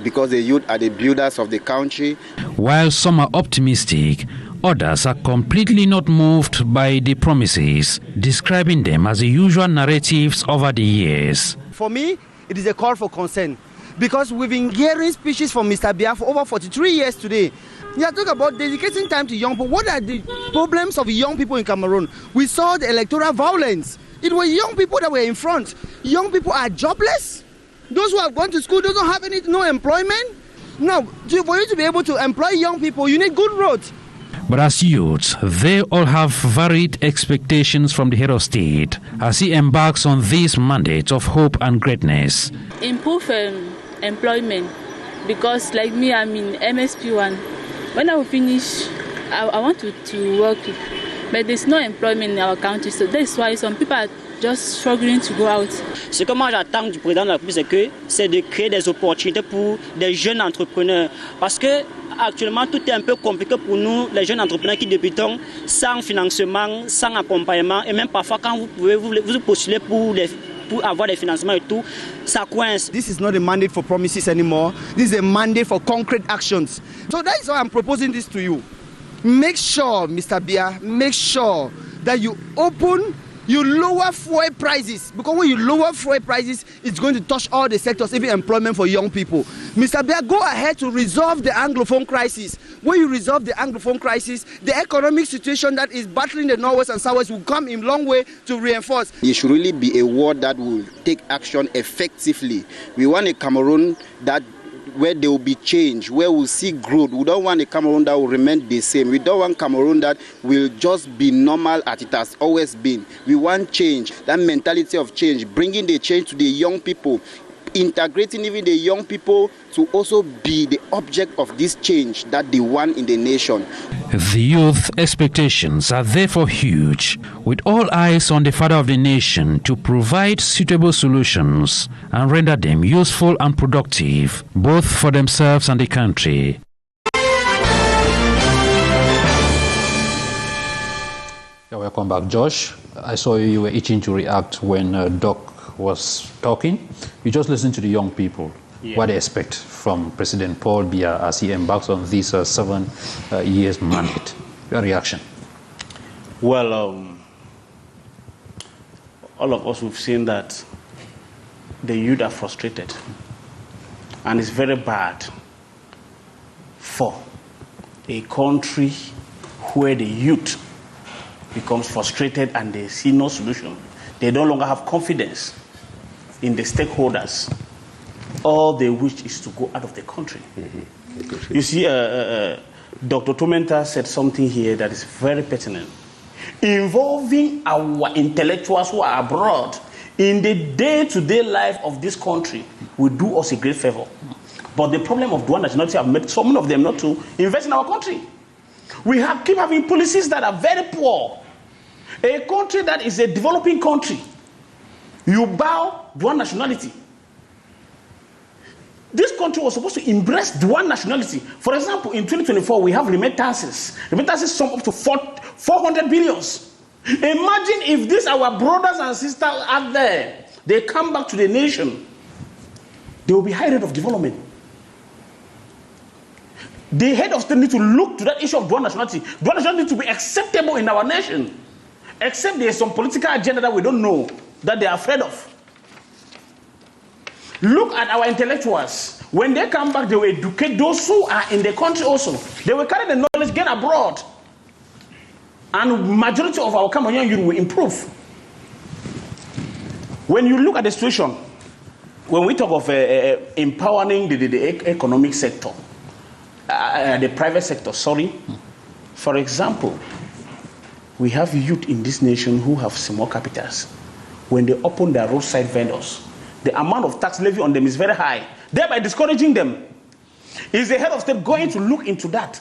because the youth are the builders of the country. While some are optimistic, others are completely not moved by the promises, describing them as the usual narratives over the years. For me, it is a call for concern, because we've been hearing speeches from Mr. Biya for over 43 years today. You are talking about dedicating time to young people. What are the problems of young people in Cameroon? We saw the electoral violence. It was young people that were in front. Young people are jobless. Those who have gone to school don't have no employment. Now, for you to be able to employ young people, you need good roads. But as youths, they all have varied expectations from the head of state as he embarks on this mandate of hope and greatness. Improve employment, because like me, I'm in MSP1. When I will finish, I want to work, but there's no employment in our country, so that's why some people are just struggling to go out. Ce que moi j'attends du président de la République, c'est de créer des opportunités pour des jeunes entrepreneurs, parce que actuellement tout est un peu compliqué pour nous, les jeunes entrepreneurs qui débutons, sans financement, sans accompagnement, et même parfois quand vous pouvez vous postuler pour avoir des financements et tout, ça coince. This is not a mandate for promises anymore. This is a mandate for concrete actions. So that is why I'm proposing this to you. Make sure, Mr. Biya, make sure that you lower fuel prices, because when you lower fuel prices, it's going to touch all the sectors, even employment for young people. Mr. Biya, go ahead to resolve the Anglophone crisis. When you resolve the Anglophone crisis, the economic situation that is battling the Northwest and Southwest will come in a long way to reinforce. It should really be a war that will take action effectively. We want a Cameroon where there will be change, where we'll see growth. We don't want a Cameroon that will remain the same. We don't want Cameroon that will just be normal as it has always been. We want change, that mentality of change, bringing the change to the young people, integrating even the young people to also be the object of this change that they want in the nation. The youth expectations are therefore huge, with all eyes on the father of the nation to provide suitable solutions and render them useful and productive, both for themselves and the country. Welcome back, Josh. I saw you were itching to react when Doc was talking. You just listen to the young people, what they expect from President Paul Biya as he embarks on this 7 years mandate. Your reaction? Well, all of us, we've seen that the youth are frustrated. And it's very bad for a country where the youth becomes frustrated and they see no solution. They no longer have confidence in the stakeholders. All they wish is to go out of the country. You see, Dr. Tumenta said something here that is very pertinent. Involving our intellectuals who are abroad in the day-to-day life of this country will do us a great favor. But the problem of dual nationality have made some of them not to invest in our country. We keep having policies that are very poor. A country that is a developing country, you bow dual nationality. This country was supposed to embrace dual nationality. For example, in 2024, we have remittances. Remittances sum up to 400 billions. Imagine if these our brothers and sisters out there, they come back to the nation, there will be high rate of development. The head of state need to look to that issue of dual nationality. Dual nationality needs to be acceptable in our nation. Except there is some political agenda that we don't know, that they are afraid of. Look at our intellectuals. When they come back, they will educate those who are in the country also. They will carry the knowledge, get abroad. And majority of our Cameroonian youth will improve. When you look at the situation, when we talk of empowering the economic sector, the private sector, for example, we have youth in this nation who have small capitals. When they open their roadside vendors, the amount of tax levy on them is very high, thereby discouraging them. Is the head of state going to look into that?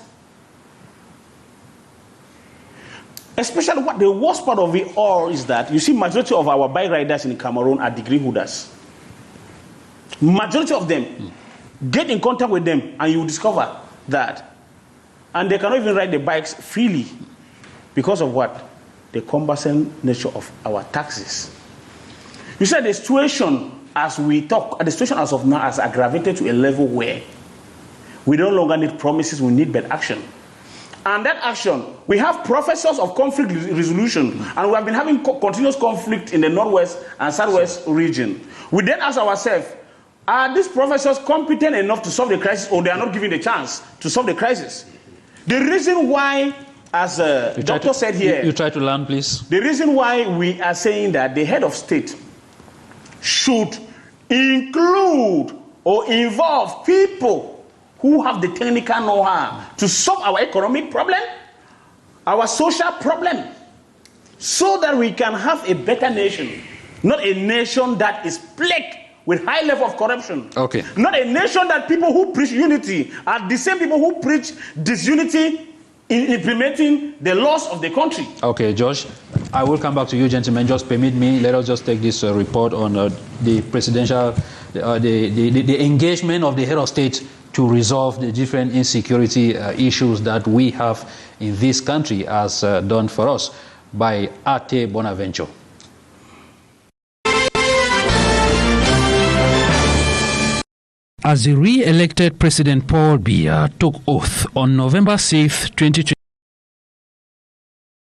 Especially what the worst part of it all is that you see majority of our bike riders in Cameroon are degree holders. Majority of them. Get in contact with them and you discover that. And they cannot even ride the bikes freely because of what? The cumbersome nature of our taxes. You said the situation as we talk, the situation as of now has aggravated to a level where we no longer need promises, we need better action. And that action, we have professors of conflict resolution, and we have been having continuous conflict in the northwest and southwest region. We then ask ourselves, are these professors competent enough to solve the crisis, or they are not given the chance to solve the crisis? The reason why, as the doctor said here, you try to learn, please. The reason why we are saying that the head of state should include or involve people who have the technical know-how to solve our economic problem, our social problem, so that we can have a better nation, not a nation that is plagued with high level of corruption. Okay. Not a nation that people who preach unity are the same people who preach disunity in implementing the laws of the country. Okay, Josh, I will come back to you, gentlemen. Just permit me. Let us just take this report on the presidential, the engagement of the head of state to resolve the different insecurity issues that we have in this country, as done for us by Ate Bonaventure. As the re-elected President Paul Biya took oath on November 6, 2020,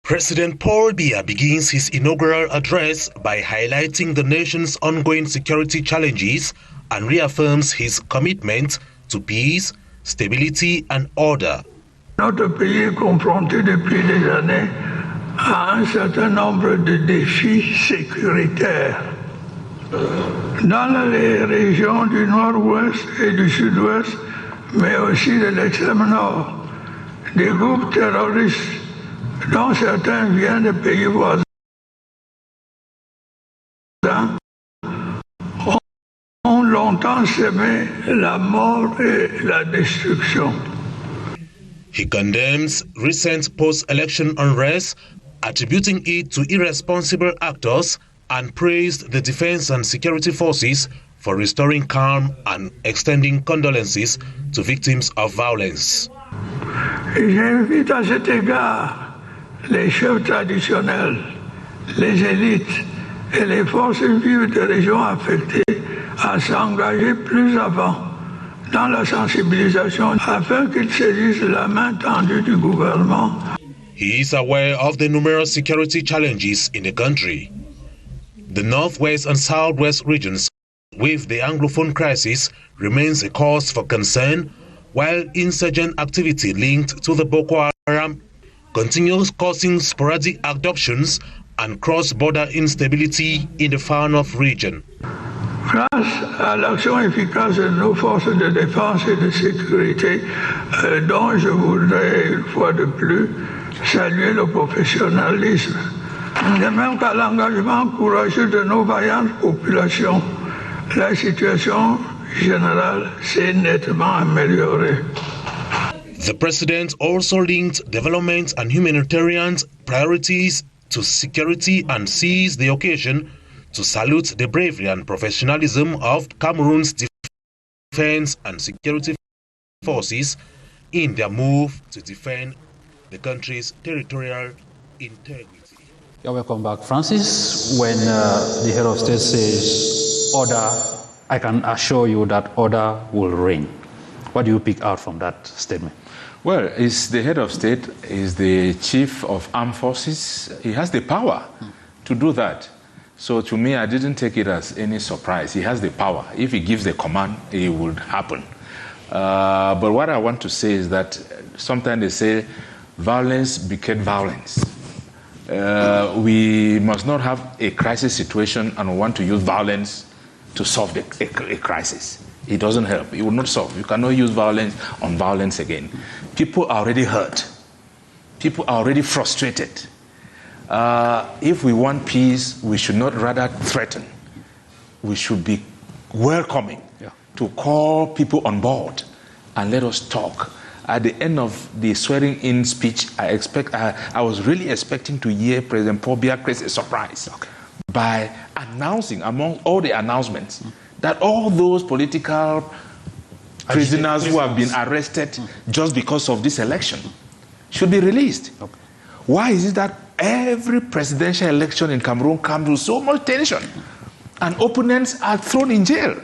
President Paul Biya begins his inaugural address by highlighting the nation's ongoing security challenges and reaffirms his commitment to peace, stability and order. Notre pays est confronté depuis des années à un certain nombre de défis sécuritaires. Dans les régions du nord-ouest et du sud-ouest, mais aussi de l'extrême nord, des groupes terroristes, dont certains viennent de pays voisins, ont longtemps sémé la mort et la destruction. He condemns recent post-election unrest, attributing it to irresponsible actors, and praised the defense and security forces for restoring calm and extending condolences to victims of violence. J'invite à cet égard les chefs traditionnels, les élites et les forces vives des régions affectées à s'engager plus avant dans la sensibilisation afin qu'ils saisissent la main tendue du gouvernement. He is aware of the numerous security challenges in the country. The northwest and southwest regions with the Anglophone crisis remains a cause for concern, while insurgent activity linked to the Boko Haram continues causing sporadic abductions and cross-border instability in the Far North region. Grâce à l'action efficace de nos forces de défense et de sécurité, dont je voudrais une fois de plus saluer le professionnalisme, de même qu'à l'engagement courageux de nos vaillantes populations, la situation générale s'est nettement améliorée. The president also linked development and humanitarian priorities to security and seized the occasion to salute the bravery and professionalism of Cameroon's defense and security forces in their move to defend the country's territorial integrity. You're welcome back, Francis. When the head of state says order, I can assure you that order will reign. What do you pick out from that statement? Well, is the head of state, is the chief of armed forces. He has the power to do that. So to me, I didn't take it as any surprise. He has the power. If he gives the command, it would happen. But what I want to say is that sometimes they say violence begets violence. We must not have a crisis situation and want to use violence to solve a crisis. It doesn't help. It will not solve. You cannot use violence on violence again. People are already hurt. People are already frustrated. If we want peace, we should not rather threaten. We should be welcoming to call people on board and let us talk. At the end of the swearing-in speech, I was really expecting to hear President Paul Biya create a surprise by announcing, among all the announcements, that all those political prisoners who have been arrested just because of this election should be released. Why is it that every presidential election in Cameroon comes with so much tension and opponents are thrown in jail?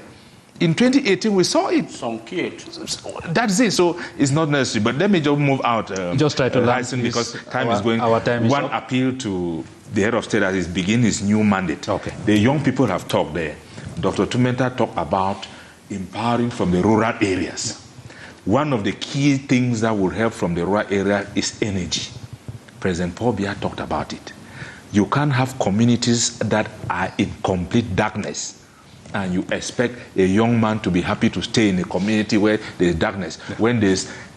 In 2018, we saw it. Some kids. That's it. So it's not necessary. But let me just move out. Just try to listen because time is going. Our time is One up. appeal to the head of state as he begins his new mandate. Okay. The young people have talked there. Dr. Tumenta talked about empowering from the rural areas. One of the key things that will help from the rural area is energy. President Paul Biya talked about it. You can't have communities that are in complete darkness and you expect a young man to be happy to stay in a community where there's darkness, when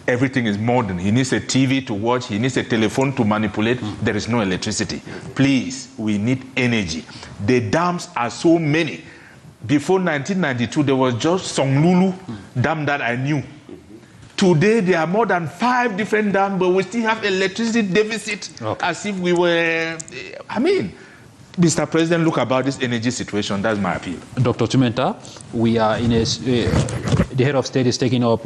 everything is modern. He needs a TV to watch, he needs a telephone to manipulate, there is no electricity. Please, we need energy. The dams are so many. Before 1992, there was just Songlulu dam that I knew. Today, there are more than 5 different dams, but we still have electricity deficit as if we were, Mr. President, look about this energy situation. That's my appeal. Dr. Tumenta, we are in the head of state is taking up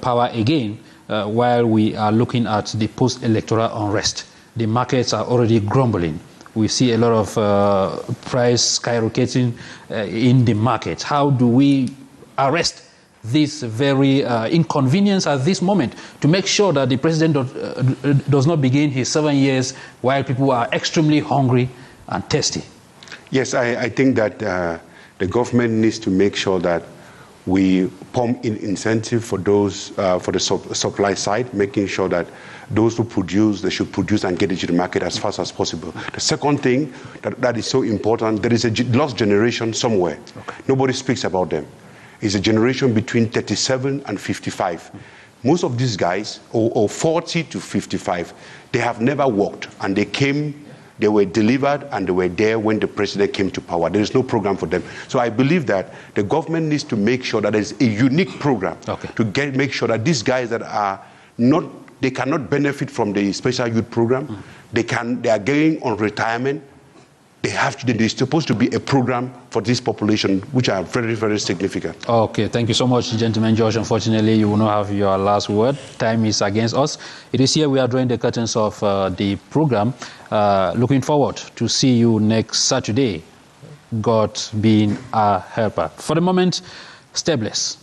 power again while we are looking at the post-electoral unrest. The markets are already grumbling. We see a lot of price skyrocketing in the market. How do we arrest this very inconvenience at this moment to make sure that the president does not begin his 7 years while people are extremely hungry and thirsty? Yes, I think that the government needs to make sure that we pump in incentive for those for the supply side, making sure that those who produce, they should produce and get it to the market as fast as possible. The second thing that is so important, there is a lost generation somewhere. Nobody speaks about them. It's a generation between 37 and 55. Most of these guys, or 40 to 55, they have never worked, and they came They were delivered and they were there when the president came to power. There is no program for them. So I believe that the government needs to make sure that there is a unique program to make sure that these guys that are not, they cannot benefit from the special youth program. They are going on retirement. There's supposed to be a program for this population, which are very, very significant. Okay, thank you so much, gentlemen. George, unfortunately, you will not have your last word. Time is against us. It is here we are drawing the curtains of the program. Looking forward to see you next Saturday, God being our helper. For the moment, stay blessed.